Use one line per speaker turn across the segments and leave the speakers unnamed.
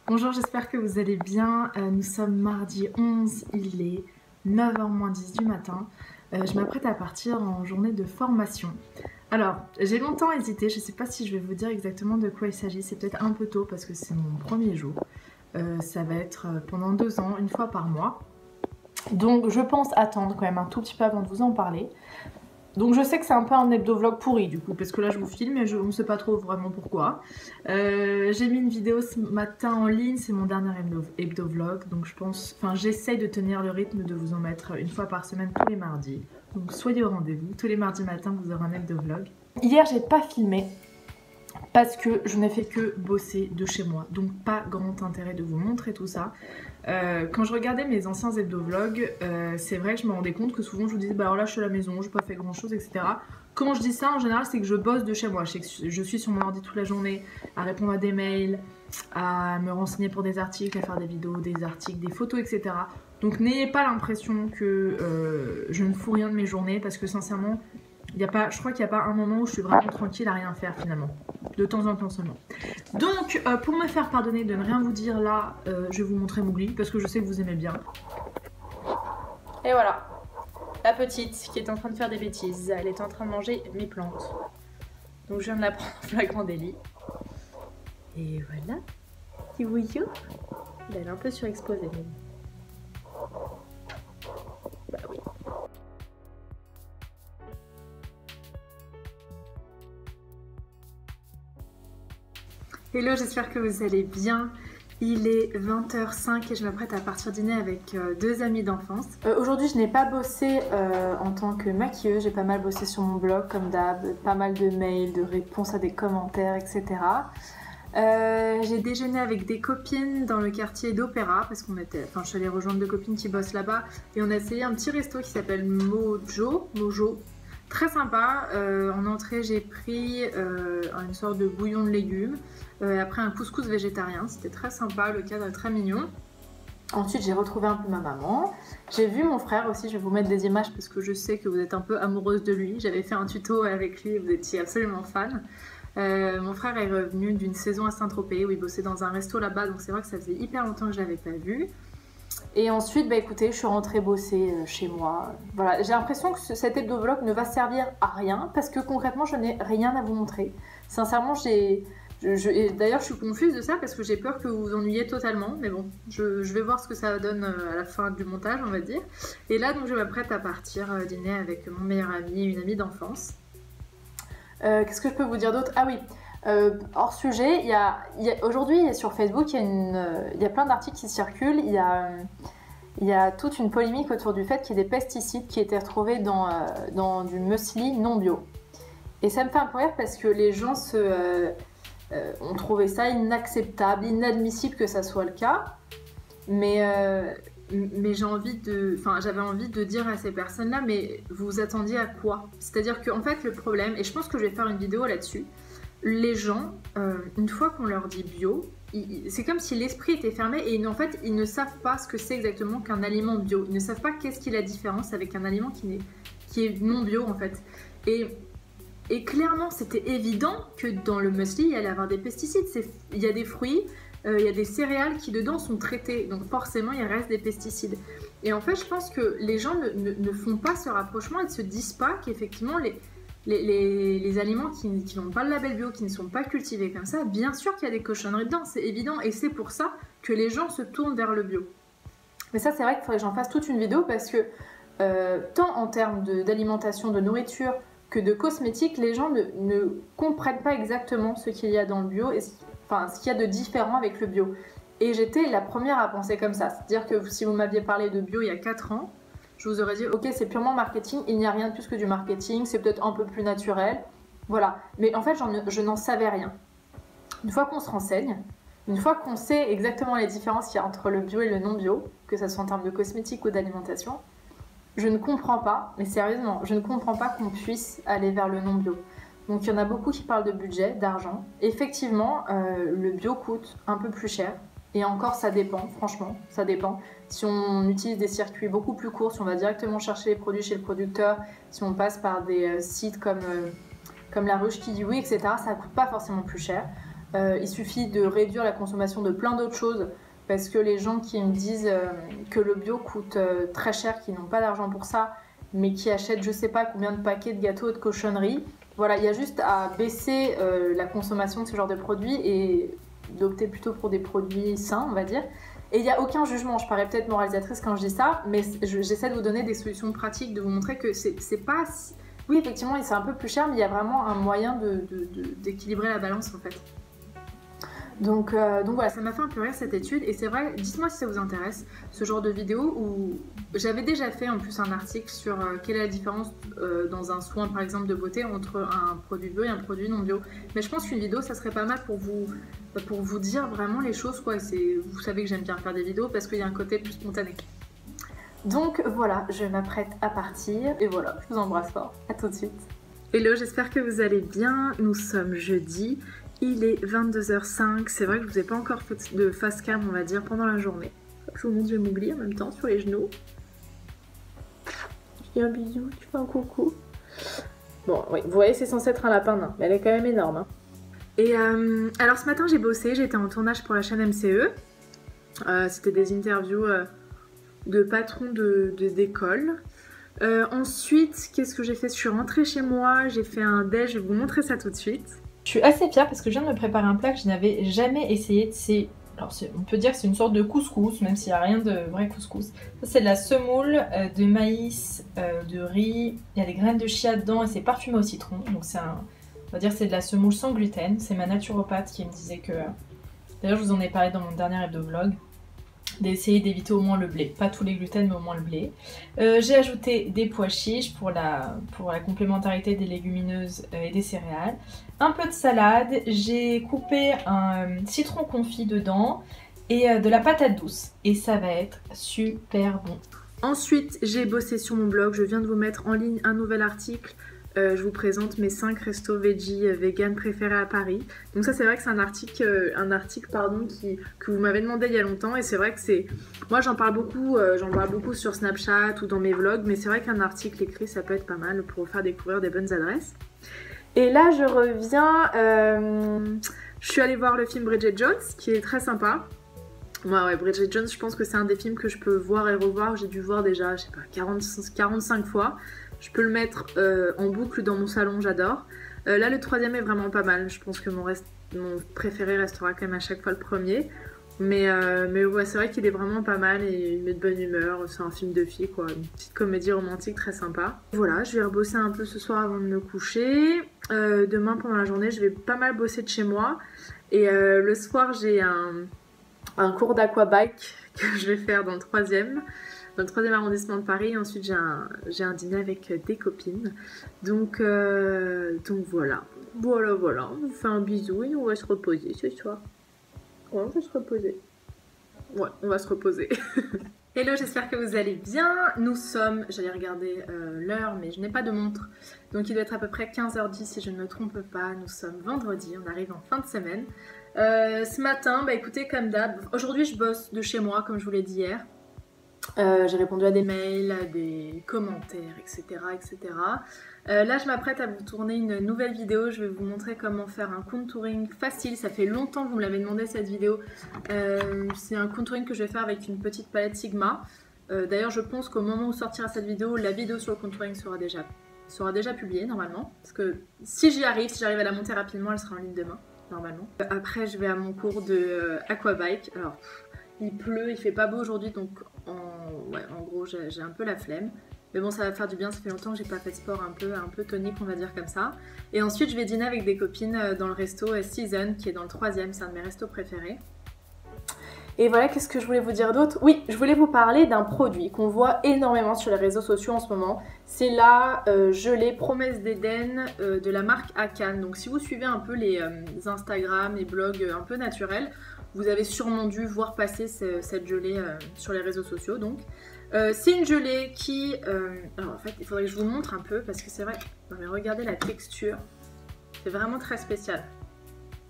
Bonjour, j'espère que vous allez bien. Nous sommes mardi 11, il est 9h moins 10 du matin. Je m'apprête à partir en journée de formation. Alors, j'ai longtemps hésité, je ne sais pas si je vais vous dire exactement de quoi il s'agit. C'est peut-être un peu tôt parce que c'est mon premier jour. Ça va être pendant 2 ans, une fois par mois. Donc je pense attendre quand même un tout petit peu avant de vous en parler. Donc je sais que c'est un peu un hebdo-vlog pourri du coup, parce que là je vous filme et on ne sait pas trop vraiment pourquoi. J'ai mis une vidéo ce matin en ligne, c'est mon dernier hebdo-vlog, donc je pense, j'essaye de tenir le rythme de vous en mettre une fois par semaine tous les mardis. Donc soyez au rendez-vous, tous les mardis matin vous aurez un hebdo-vlog. Hier j'ai pas filmé, parce que je n'ai fait que bosser de chez moi, donc pas grand intérêt de vous montrer tout ça. Quand je regardais mes anciens hebdo-vlogs, c'est vrai que je me rendais compte que souvent je vous disais bah alors là je suis à la maison, je n'ai pas fait grand chose, etc. Quand je dis ça en général c'est que je bosse de chez moi, je suis sur mon ordi toute la journée à répondre à des mails, à me renseigner pour des articles, à faire des vidéos, des articles, des photos, etc. Donc n'ayez pas l'impression que je ne fous rien de mes journées, parce que sincèrement, je crois qu'il n'y a pas un moment où je suis vraiment tranquille à rien faire finalement. De temps en temps seulement. Donc, pour me faire pardonner de ne rien vous dire là, je vais vous montrer Mowgli, parce que je sais que vous aimez bien. Et voilà, la petite qui est en train de faire des bêtises. Elle est en train de manger mes plantes. Donc je viens de la prendre en flagrant délit. Et voilà, petit bouillon. Elle est un peu surexposée. Bah oui. Hello, j'espère que vous allez bien. Il est 20h05 et je m'apprête à partir dîner avec 2 amis d'enfance. Aujourd'hui, je n'ai pas bossé en tant que maquilleuse. J'ai pas mal bossé sur mon blog comme d'hab, pas mal de mails, de réponses à des commentaires, etc. J'ai déjeuné avec des copines dans le quartier d'Opéra parce je suis allée rejoindre 2 copines qui bossent là-bas et on a essayé un petit resto qui s'appelle Mojo. Très sympa. En entrée, j'ai pris une sorte de bouillon de légumes. Après, un couscous végétarien. C'était très sympa, le cadre est très mignon. Ensuite, j'ai retrouvé un peu ma maman. J'ai vu mon frère aussi. Je vais vous mettre des images parce que je sais que vous êtes un peu amoureuse de lui. J'avais fait un tuto avec lui et vous étiez absolument fan. Mon frère est revenu d'une saison à Saint-Tropez où il bossait dans un resto là-bas. Donc c'est vrai que ça faisait hyper longtemps que je ne l'avais pas vu. Et ensuite, écoutez, je suis rentrée bosser chez moi. Voilà, j'ai l'impression que cet hebdo-vlog ne va servir à rien parce que concrètement, je n'ai rien à vous montrer. Sincèrement, d'ailleurs, je suis confuse de ça parce que j'ai peur que vous vous ennuyiez totalement. Mais bon, je vais voir ce que ça donne à la fin du montage, on va dire. Et là, donc, je m'apprête à partir dîner avec mon meilleur ami et une amie d'enfance. Qu'est-ce que je peux vous dire d'autre? Ah oui, hors sujet, aujourd'hui sur Facebook, il y a plein d'articles qui circulent. Il y a toute une polémique autour du fait qu'il y ait des pesticides qui étaient retrouvés dans du muesli non bio. Et ça me fait un peu rire parce que les gens ont trouvé ça inacceptable, inadmissible que ça soit le cas. Mais j'avais envie de dire à ces personnes-là, mais vous vous attendiez à quoi? C'est-à-dire qu'en fait, le problème, et je pense que je vais faire une vidéo là-dessus, les gens, une fois qu'on leur dit bio, c'est comme si l'esprit était fermé et en fait, ils ne savent pas ce que c'est exactement qu'un aliment bio. Ils ne savent pas qu'est-ce qui est la différence avec un aliment qui est non bio en fait. Et clairement, c'était évident que dans le muesli, il y allait avoir des pesticides. Il y a des fruits, il y a des céréales qui dedans sont traitées, donc forcément il reste des pesticides. Et en fait je pense que les gens ne font pas ce rapprochement et ne se disent pas qu'effectivement les aliments qui n'ont pas le label bio, qui ne sont pas cultivés comme ça, bien sûr qu'il y a des cochonneries dedans, c'est évident, et c'est pour ça que les gens se tournent vers le bio. Mais ça c'est vrai qu'il faudrait que j'en fasse toute une vidéo parce que tant en termes d'alimentation, de nourriture que de cosmétiques, les gens ne comprennent pas exactement ce qu'il y a dans le bio et ce qu'il y a de différent avec le bio. Et j'étais la première à penser comme ça. C'est-à-dire que si vous m'aviez parlé de bio il y a 4 ans, je vous aurais dit ok, c'est purement marketing, il n'y a rien de plus que du marketing, c'est peut-être un peu plus naturel. Voilà. Mais en fait, je n'en savais rien. Une fois qu'on se renseigne, une fois qu'on sait exactement les différences qu'il y a entre le bio et le non bio, que ce soit en termes de cosmétiques ou d'alimentation, je ne comprends pas, mais sérieusement, je ne comprends pas qu'on puisse aller vers le non bio. Donc il y en a beaucoup qui parlent de budget, d'argent. Effectivement, le bio coûte un peu plus cher. Et encore, ça dépend, franchement, ça dépend. Si on utilise des circuits beaucoup plus courts, si on va directement chercher les produits chez le producteur, si on passe par des sites comme La Ruche qui dit oui, etc., ça ne coûte pas forcément plus cher. Il suffit de réduire la consommation de plein d'autres choses parce que les gens qui me disent que le bio coûte très cher, qui n'ont pas d'argent pour ça, mais qui achètent je sais pas combien de paquets de gâteaux et de cochonneries, voilà, il y a juste à baisser la consommation de ce genre de produits et d'opter plutôt pour des produits sains, on va dire. Et il n'y a aucun jugement, je parais peut-être moralisatrice quand je dis ça, mais j'essaie de vous donner des solutions pratiques, de vous montrer que c'est pas... Oui, effectivement, c'est un peu plus cher, mais il y a vraiment un moyen d'équilibrer la balance en fait. Donc voilà, ça m'a fait un peu rire cette étude et c'est vrai, dites-moi si ça vous intéresse, ce genre de vidéo où j'avais déjà fait en plus un article sur quelle est la différence dans un soin par exemple de beauté entre un produit bio et un produit non bio. Mais je pense qu'une vidéo ça serait pas mal pour vous dire vraiment les choses quoi. Vous savez que j'aime bien faire des vidéos parce qu'il y a un côté plus spontané. Donc voilà, je m'apprête à partir et voilà, je vous embrasse fort, à tout de suite. Hello, j'espère que vous allez bien, nous sommes jeudi. Il est 22h05, c'est vrai que je vous ai pas encore fait de face cam on va dire pendant la journée. Je vous montre, je vais m'oublier en même temps sur les genoux. Je dis un bisou, tu fais un coucou. Bon oui, vous voyez c'est censé être un lapin nain, mais elle est quand même énorme. Hein. Et alors ce matin j'ai bossé, j'étais en tournage pour la chaîne MCE. C'était des interviews de patrons d'école. Ensuite, qu'est-ce que j'ai fait? Je suis rentrée chez moi, j'ai fait un déj, je vais vous montrer ça tout de suite. Je suis assez fière parce que je viens de me préparer un plat que je n'avais jamais essayé. Alors on peut dire que c'est une sorte de couscous, même s'il n'y a rien de vrai couscous. Ça c'est de la semoule de maïs, de riz, il y a des graines de chia dedans et c'est parfumé au citron. Donc on va dire c'est de la semoule sans gluten. C'est ma naturopathe qui me disait que... D'ailleurs je vous en ai parlé dans mon dernier hebdo-vlog. D'essayer d'éviter au moins le blé, pas tous les gluten mais au moins le blé. J'ai ajouté des pois chiches pour la complémentarité des légumineuses et des céréales. Un peu de salade, j'ai coupé un citron confit dedans et de la patate douce. Et ça va être super bon. Ensuite, j'ai bossé sur mon blog, je viens de vous mettre en ligne un nouvel article. Je vous présente mes 5 restos veggie vegan préférés à Paris. Donc ça c'est vrai que c'est un article que vous m'avez demandé il y a longtemps et c'est vrai que c'est... Moi j'en parle beaucoup sur Snapchat ou dans mes vlogs, mais c'est vrai qu'un article écrit ça peut être pas mal pour vous faire découvrir des bonnes adresses. Et là je reviens, je suis allée voir le film Bridget Jones qui est très sympa. Ouais, Bridget Jones je pense que c'est un des films que je peux voir et revoir, j'ai dû voir déjà, je sais pas, 45 fois. Je peux le mettre en boucle dans mon salon, j'adore. Là, le troisième est vraiment pas mal. Je pense que mon préféré restera quand même à chaque fois le premier. Mais ouais, c'est vrai qu'il est vraiment pas mal et il met de bonne humeur. C'est un film de filles, quoi. Une petite comédie romantique très sympa. Voilà, je vais rebosser un peu ce soir avant de me coucher. Demain, pendant la journée, je vais pas mal bosser de chez moi. Et le soir, j'ai un cours d'aquabike que je vais faire dans le 3e arrondissement de Paris. Ensuite j'ai un dîner avec des copines. Donc voilà. Voilà. On vous fait un bisou et on va se reposer ce soir. Ouais, on va se reposer. Ouais, on va se reposer. Hello, j'espère que vous allez bien. Nous sommes, j'allais regarder l'heure, mais je n'ai pas de montre. Donc il doit être à peu près 15h10 si je ne me trompe pas. Nous sommes vendredi, on arrive en fin de semaine. Ce matin, bah écoutez, comme d'hab, aujourd'hui je bosse de chez moi, comme je vous l'ai dit hier. J'ai répondu à des mails, à des commentaires, etc. Là, je m'apprête à vous tourner une nouvelle vidéo. Je vais vous montrer comment faire un contouring facile. Ça fait longtemps que vous me l'avez demandé cette vidéo. C'est un contouring que je vais faire avec une petite palette Sigma. D'ailleurs, je pense qu'au moment où sortira cette vidéo, la vidéo sur le contouring sera déjà publiée normalement. Parce que si j'arrive à la monter rapidement, elle sera en ligne demain, normalement. Après, je vais à mon cours de aquabike. Alors, il pleut, il fait pas beau aujourd'hui, donc en gros j'ai un peu la flemme. Mais bon, ça va faire du bien, ça fait longtemps que j'ai pas fait de sport un peu tonique, on va dire comme ça. Et ensuite je vais dîner avec des copines dans le resto Season, qui est dans le 3e, c'est un de mes restos préférés. Et voilà, qu'est-ce que je voulais vous dire d'autre? Oui, je voulais vous parler d'un produit qu'on voit énormément sur les réseaux sociaux en ce moment. C'est la gelée Promesse d'Éden de la marque Akan. Donc si vous suivez un peu les Instagram, les blogs un peu naturels, vous avez sûrement dû voir passer cette gelée sur les réseaux sociaux. Donc, c'est une gelée qui... alors en fait, il faudrait que je vous montre un peu parce que c'est vrai... Non mais regardez la texture. C'est vraiment très spécial.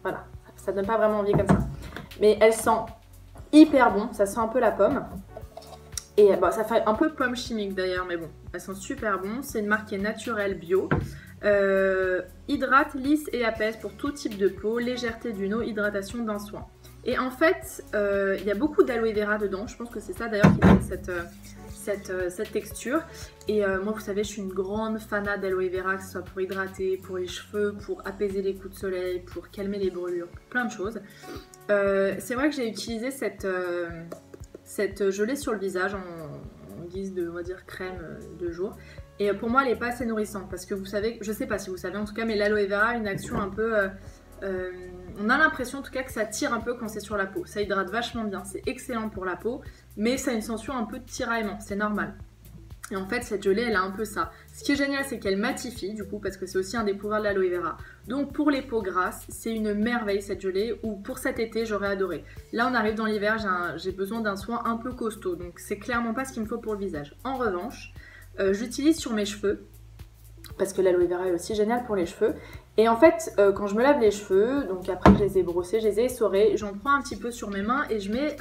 Voilà, ça donne pas vraiment envie comme ça. Mais elle sent hyper bon, ça sent un peu la pomme. Et bon, ça fait un peu pomme chimique d'ailleurs, mais bon, elles sont super bon. C'est une marque qui est naturelle bio. Hydrate, lisse et apaise pour tout type de peau, légèreté d'une eau, hydratation d'un soin. Et en fait, il y a beaucoup d'aloe vera dedans. Je pense que c'est ça d'ailleurs qui donne cette texture. Et moi, vous savez, je suis une grande fanat d'aloe vera, que ce soit pour hydrater, pour les cheveux, pour apaiser les coups de soleil, pour calmer les brûlures, plein de choses. C'est vrai que j'ai utilisé cette gelée sur le visage en guise de, on va dire, crème de jour. Et pour moi, elle n'est pas assez nourrissante parce que vous savez, je sais pas si vous savez en tout cas, mais l'aloe vera a une action un peu... on a l'impression en tout cas que ça tire un peu quand c'est sur la peau. Ça hydrate vachement bien, c'est excellent pour la peau, mais ça a une sensation un peu de tiraillement, c'est normal. Et en fait, cette gelée, elle a un peu ça. Ce qui est génial, c'est qu'elle matifie, du coup, parce que c'est aussi un des pouvoirs de l'aloe vera. Donc, pour les peaux grasses, c'est une merveille, cette gelée, ou pour cet été, j'aurais adoré. Là, on arrive dans l'hiver, j'ai besoin d'un soin un peu costaud, donc c'est clairement pas ce qu'il me faut pour le visage. En revanche, j'utilise sur mes cheveux, parce que l'aloe vera est aussi génial pour les cheveux. Et en fait, quand je me lave les cheveux, donc après que je les ai brossés, je les ai essorés, j'en prends un petit peu sur mes mains et je mets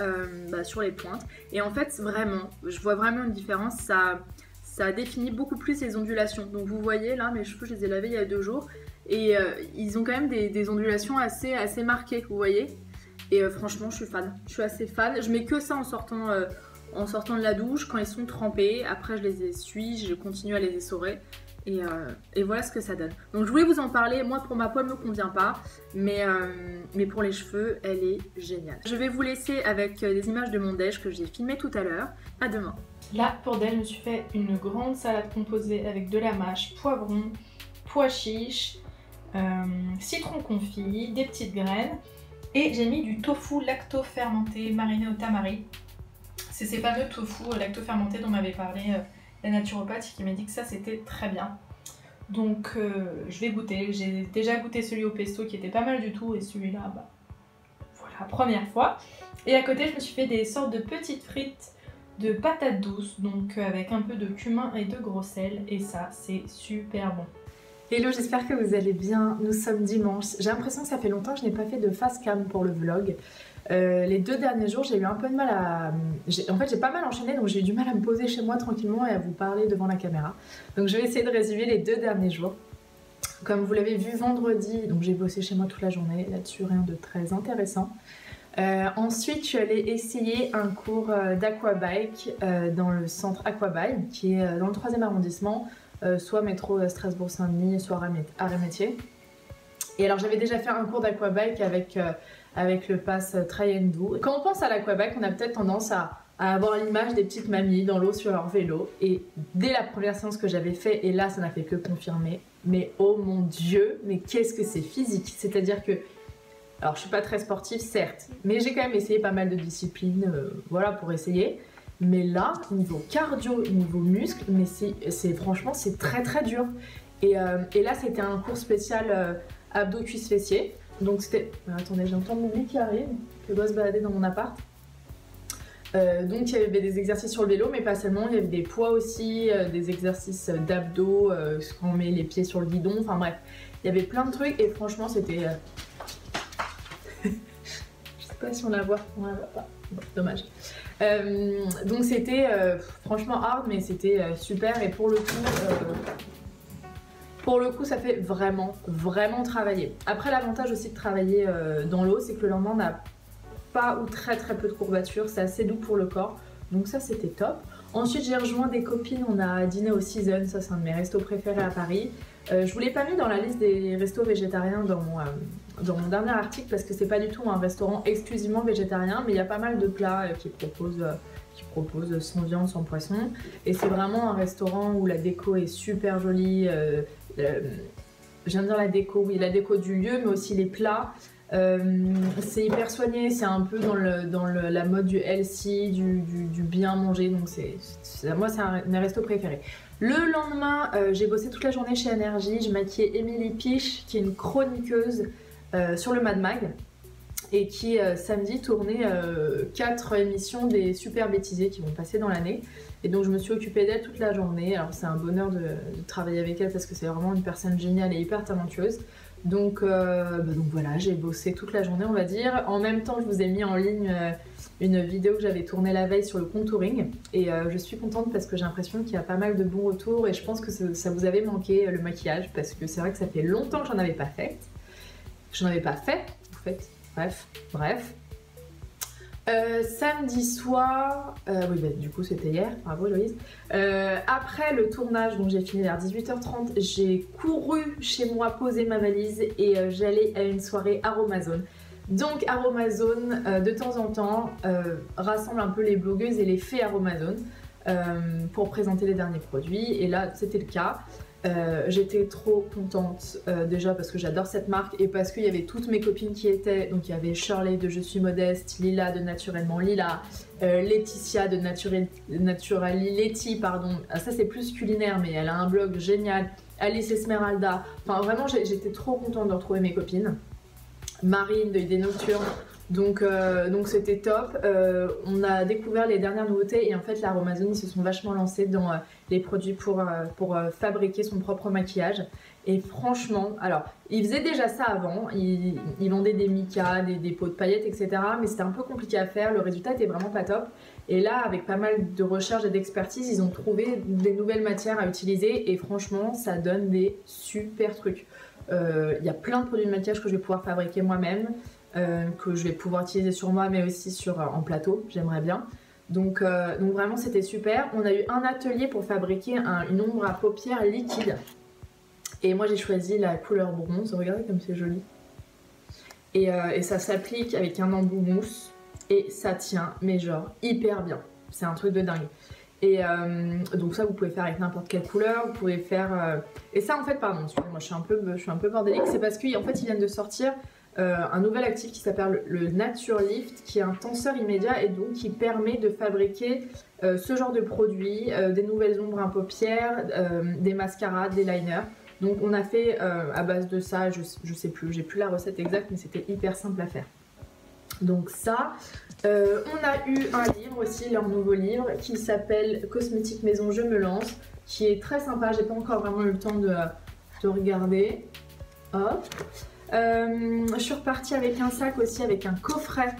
sur les pointes. Et en fait, vraiment, je vois vraiment une différence, ça définit beaucoup plus les ondulations. Donc vous voyez là, mes cheveux, je les ai lavés il y a 2 jours et ils ont quand même des ondulations assez marquées, vous voyez. Et franchement, je suis fan, je suis assez fan. Je mets que ça en sortant de la douche, quand ils sont trempés. Après, je les essuie, je continue à les essorer. Et voilà ce que ça donne. Donc je voulais vous en parler. Moi, pour ma peau, elle ne me convient pas, mais pour les cheveux, elle est géniale. Je vais vous laisser avec des images de mon déj que j'ai filmé tout à l'heure. À demain. Là, pour déj, je me suis fait une grande salade composée avec de la mâche, poivron, pois chiches, citron confit, des petites graines. Et j'ai mis du tofu lacto-fermenté mariné au tamari. C'est ces fameux tofu lacto-fermentés dont m'avait parlé la naturopathe qui m'a dit que ça c'était très bien. Donc je vais goûter. J'ai déjà goûté celui au pesto qui était pas mal du tout et celui-là, voilà, première fois. Et à côté, je me suis fait des sortes de petites frites de patates douces, donc avec un peu de cumin et de gros sel. Et ça, c'est super bon. Hello, j'espère que vous allez bien. Nous sommes dimanche. J'ai l'impression que ça fait longtemps que je n'ai pas fait de face cam pour le vlog. Les 2 derniers jours, j'ai eu un peu de mal à... En fait, j'ai pas mal enchaîné, donc j'ai eu du mal à me poser chez moi tranquillement et à vous parler devant la caméra. Donc je vais essayer de résumer les 2 derniers jours. Comme vous l'avez vu vendredi, donc j'ai bossé chez moi toute la journée, là-dessus rien de très intéressant. Ensuite, je suis allée essayer un cours d'aquabike dans le centre Aquabike, qui est dans le 3e arrondissement, soit métro Strasbourg-Saint-Denis, soit Arrêt-Métier. Et alors j'avais déjà fait un cours d'aquabike avec le pass Try and Do. Quand on pense à l'aquabike, on a peut-être tendance à avoir l'image des petites mamies dans l'eau sur leur vélo. Et dès la première séance que j'avais fait, et là ça n'a fait que confirmer, mais oh mon Dieu, mais qu'est-ce que c'est physique. C'est-à-dire que, alors je suis pas très sportive certes, mais j'ai quand même essayé pas mal de disciplines, voilà, pour essayer. Mais là, niveau cardio, niveau muscle, mais franchement c'est très très dur. Et là c'était un cours spécial abdos cuisses fessiers. Donc c'était... Attendez, j'entends mon lit qui arrive, qui doit se balader dans mon appart. Donc il y avait des exercices sur le vélo, mais pas seulement, il y avait des poids aussi, des exercices d'abdos, quand on met les pieds sur le guidon, enfin bref. Il y avait plein de trucs et franchement c'était... Je sais pas si on la voit pas, bon, dommage. Donc c'était franchement hard, mais c'était super et pour le coup, ça fait vraiment, vraiment travailler. Après, l'avantage aussi de travailler dans l'eau, c'est que le lendemain, on n'a pas ou très peu de courbatures. C'est assez doux pour le corps. Donc ça, c'était top. Ensuite, j'ai rejoint des copines. On a dîné au Season. Ça, c'est un de mes restos préférés à Paris. Je vous l'ai pas mis dans la liste des restos végétariens dans mon dernier article parce que c'est pas du tout un restaurant exclusivement végétarien. Mais il y a pas mal de plats qui proposent sans viande, sans poisson. Et c'est vraiment un restaurant où la déco est super jolie. J'aime bien la déco, oui, la déco du lieu, mais aussi les plats. C'est hyper soigné, c'est un peu dans la mode du healthy, du bien manger, donc moi c'est un de mes restos préférés. Le lendemain, j'ai bossé toute la journée chez Énergie, je maquillais Émilie Piche, qui est une chroniqueuse sur le Mad Mag, et qui samedi tournait 4 émissions des super bêtisiers qui vont passer dans l'année. Et donc je me suis occupée d'elle toute la journée. Alors c'est un bonheur de travailler avec elle parce que c'est vraiment une personne géniale et hyper talentueuse. Donc voilà, j'ai bossé toute la journée on va dire. En même temps je vous ai mis en ligne une vidéo que j'avais tournée la veille sur le contouring et je suis contente parce que j'ai l'impression qu'il y a pas mal de bons retours et je pense que ça vous avait manqué le maquillage parce que c'est vrai que ça fait longtemps que j'en avais pas fait. En fait. Bref. Samedi soir, oui bah, du coup c'était hier, bravo Héloïse. Après le tournage, donc j'ai fini vers 18h30, j'ai couru chez moi poser ma valise et j'allais à une soirée Aromazone. Donc Aromazone, de temps en temps, rassemble un peu les blogueuses et les fées Aromazone pour présenter les derniers produits et là c'était le cas. J'étais trop contente déjà parce que j'adore cette marque et parce qu'il y avait toutes mes copines qui étaient, donc il y avait Shirley de Je suis modeste, Lila de Naturellement Lila, Laetitia de Naturally pardon, ça c'est plus culinaire mais elle a un blog génial, Alice Esmeralda, enfin vraiment j'étais trop contente de retrouver mes copines, Marine de Idées Nocturnes. Donc c'était top, on a découvert les dernières nouveautés et en fait l'Aromazone ils se sont vachement lancés dans les produits pour fabriquer son propre maquillage et franchement, alors ils faisaient déjà ça avant, ils vendaient des micas, des pots de paillettes etc mais c'était un peu compliqué à faire, le résultat était vraiment pas top et là avec pas mal de recherche et d'expertise ils ont trouvé des nouvelles matières à utiliser et franchement ça donne des super trucs. Il y a plein de produits de maquillage que je vais pouvoir fabriquer moi-même. Que je vais pouvoir utiliser sur moi mais aussi en plateau, j'aimerais bien. Donc vraiment c'était super. On a eu un atelier pour fabriquer une ombre à paupières liquide. Et moi j'ai choisi la couleur bronze, regardez comme c'est joli. Et ça s'applique avec un embout mousse et ça tient mais genre hyper bien. C'est un truc de dingue. Et donc ça vous pouvez faire avec n'importe quelle couleur, vous pouvez faire... Et ça en fait, pardon, excusez-moi je suis un peu bordélique, c'est parce qu'en fait ils viennent de sortir un nouvel actif qui s'appelle le Nature Lift qui est un tenseur immédiat et donc qui permet de fabriquer ce genre de produits, des nouvelles ombres à paupières, des mascaras, des liners. Donc on a fait à base de ça, je sais plus, j'ai plus la recette exacte mais c'était hyper simple à faire. Donc ça, on a eu un livre aussi, leur nouveau livre qui s'appelle Cosmétique Maison Je me lance, qui est très sympa, j'ai pas encore vraiment eu le temps de regarder. Hop. Je suis repartie avec un sac aussi avec un coffret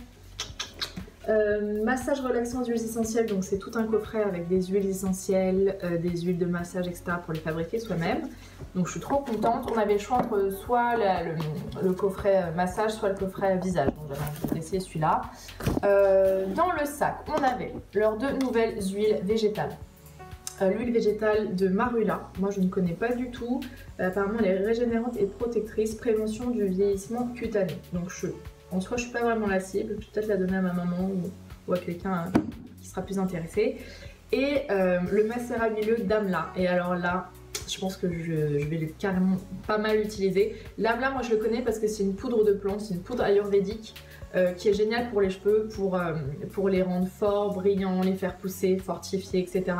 massage relaxant d'huiles essentielles, donc c'est tout un coffret avec des huiles essentielles, des huiles de massage etc pour les fabriquer soi-même, donc je suis trop contente. On avait le choix entre soit le coffret massage soit le coffret visage, donc j'avais envie d'essayer celui-là. Dans le sac on avait leurs deux nouvelles huiles végétales. L'huile végétale de Marula, moi je ne connais pas du tout, apparemment elle est régénérante et protectrice, prévention du vieillissement cutané. Donc en soi je suis pas vraiment la cible, je vais peut-être la donner à ma maman ou à quelqu'un qui sera plus intéressé. Et le macérat huileux d'Amla, et alors là je pense que je vais carrément pas mal l'utiliser. L'Amla moi je le connais parce que c'est une poudre de plante, c'est une poudre ayurvédique qui est géniale pour les cheveux, pour les rendre forts, brillants, les faire pousser, fortifier etc.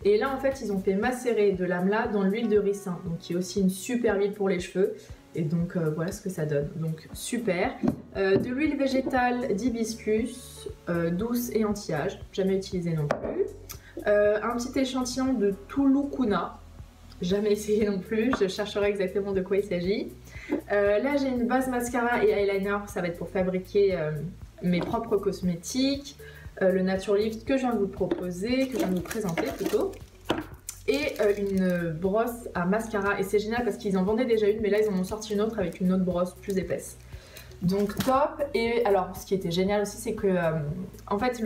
Et là en fait ils ont fait macérer de l'amla dans l'huile de ricin, donc qui est aussi une super huile pour les cheveux. Et donc voilà ce que ça donne, donc super. De l'huile végétale d'hibiscus, douce et anti-âge, jamais utilisé non plus. Un petit échantillon de Tulukuna, jamais essayé non plus, je chercherai exactement de quoi il s'agit. Là j'ai une base mascara et eyeliner, ça va être pour fabriquer mes propres cosmétiques. Le Nature Lift que je viens de vous proposer, que je viens de vous présenter plutôt. Et une brosse à mascara. Et c'est génial parce qu'ils en vendaient déjà une, mais là ils en ont sorti une autre avec une autre brosse plus épaisse. Donc top. Et alors ce qui était génial aussi c'est que en fait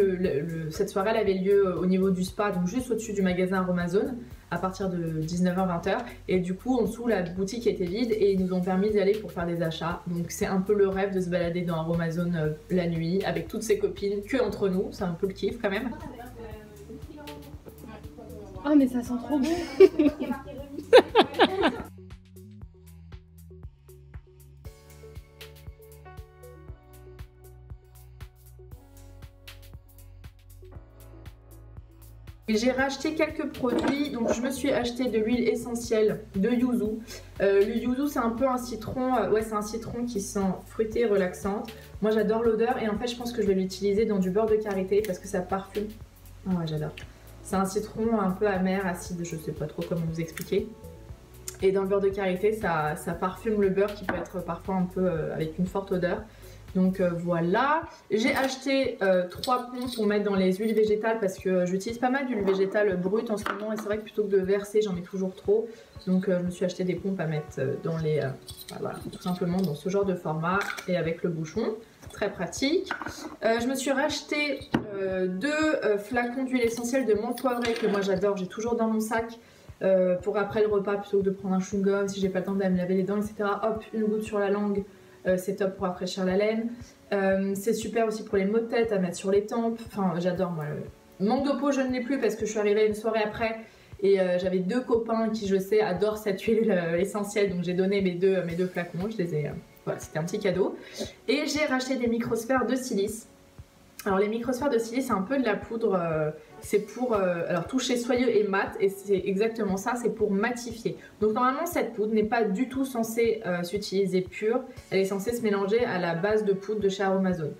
cette soirée elle avait lieu au niveau du spa, donc juste au-dessus du magasin Aromazone à partir de 19h-20h, et du coup en dessous la boutique était vide et ils nous ont permis d'y aller pour faire des achats. Donc c'est un peu le rêve de se balader dans Aromazone la nuit avec toutes ses copines, que entre nous, c'est un peu le kiff quand même.
Oh mais ça sent trop bon.
J'ai racheté quelques produits, donc je me suis acheté de l'huile essentielle de yuzu. Le yuzu c'est un peu un citron, c'est un citron qui sent fruité et relaxante. Moi j'adore l'odeur et en fait je pense que je vais l'utiliser dans du beurre de karité parce que ça parfume. Ah ouais j'adore. C'est un citron un peu amer, acide, je sais pas trop comment vous expliquer. Et dans le beurre de karité ça parfume le beurre qui peut être parfois un peu avec une forte odeur. Donc voilà, j'ai acheté 3 ponts pour mettre dans les huiles végétales parce que j'utilise pas mal d'huile végétale brute en ce moment et c'est vrai que plutôt que de verser j'en mets toujours trop. Donc je me suis acheté des pompes à mettre dans les, voilà, tout simplement dans ce genre de format et avec le bouchon, très pratique. Je me suis racheté 2 flacons d'huile essentielle de menthe poivrée que moi j'adore, j'ai toujours dans mon sac. Pour après le repas plutôt que de prendre un chewing-gum si j'ai pas le temps d'aller me laver les dents etc. Hop, une goutte sur la langue. C'est top pour rafraîchir la laine. C'est super aussi pour les maux de tête à mettre sur les tempes. Enfin, j'adore moi. Manque de peau, je ne l'ai plus parce que je suis arrivée une soirée après et j'avais 2 copains qui, je sais, adorent cette huile essentielle. Donc j'ai donné mes deux flacons. Je les ai. Voilà, c'était un petit cadeau. Et j'ai racheté des microsphères de silice. Alors les microsphères de silice, c'est un peu de la poudre. C'est pour alors toucher soyeux et mat et c'est exactement ça, c'est pour matifier. Donc normalement cette poudre n'est pas du tout censée s'utiliser pure, elle est censée se mélanger à la base de poudre de chez Aromazone.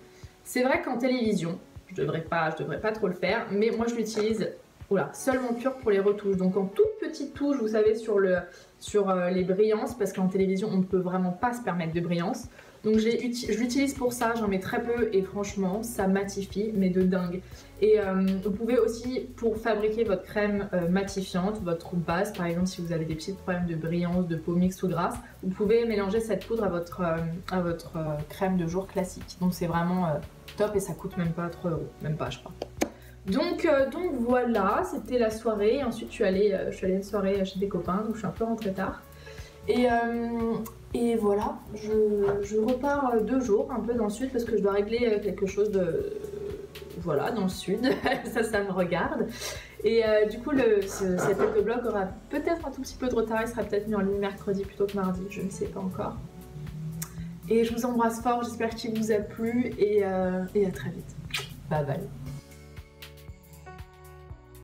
C'est vrai qu'en télévision, je devrais pas trop le faire, mais moi je l'utilise seulement pure pour les retouches. Donc en toute petite touche, vous savez, sur les brillances, parce qu'en télévision on ne peut vraiment pas se permettre de brillance. Donc je l'utilise pour ça, j'en mets très peu et franchement ça matifie mais de dingue. Et vous pouvez aussi pour fabriquer votre crème matifiante, votre base par exemple si vous avez des petits problèmes de brillance, de peau mixte ou grasse, vous pouvez mélanger cette poudre à votre crème de jour classique. Donc c'est vraiment top et ça coûte même pas 3 €, même pas je crois. Donc voilà, c'était la soirée et ensuite je suis allée à une soirée chez des copains donc je suis un peu rentrée tard. Et voilà, je repars 2 jours un peu dans le sud parce que je dois régler quelque chose de... Voilà, dans le sud, ça me regarde. Et du coup, cet vlog aura peut-être un tout petit peu de retard, il sera peut-être mis en ligne mercredi plutôt que mardi, je ne sais pas encore. Et je vous embrasse fort, j'espère qu'il vous a plu et à très vite. Bye bye.